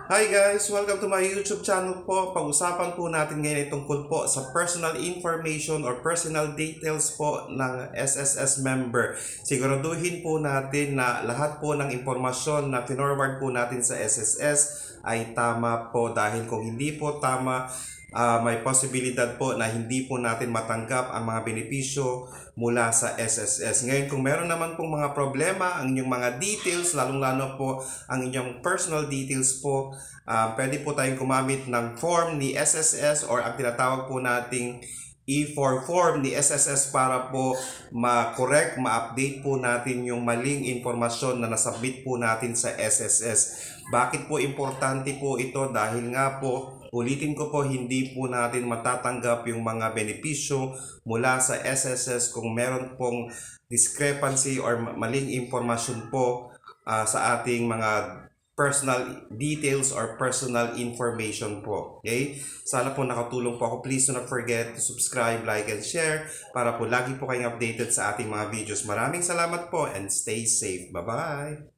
Hi guys! Welcome to my YouTube channel po. Pag-usapan po natin ngayon ay tungkol po sa personal information or personal details po ng SSS member. Siguraduhin po natin na lahat po ng impormasyon na finorward po natin sa SSS ay tama po, dahil kung hindi po tama, may posibilidad po na hindi po natin matanggap ang mga benepisyo mula sa SSS. Ngayon, kung meron naman pong mga problema ang inyong mga details, lalong-lalo po ang inyong personal details po, pwede po tayong gumamit ng form ni SSS or ang tinatawag po nating E4 form ni SSS para po ma-correct, ma-update po natin yung maling impormasyon na nasubmit po natin sa SSS. Bakit po importante po ito? Dahil nga po, ulitin ko po, hindi po natin matatanggap yung mga benepisyo mula sa SSS kung meron pong discrepancy or maling impormasyon po sa ating mga personal details or personal information po. Okay? Sana po nakatulong po ako. Please do not forget to subscribe, like, and share para po lagi po kayong updated sa ating mga videos. Maraming salamat po and stay safe. Bye-bye!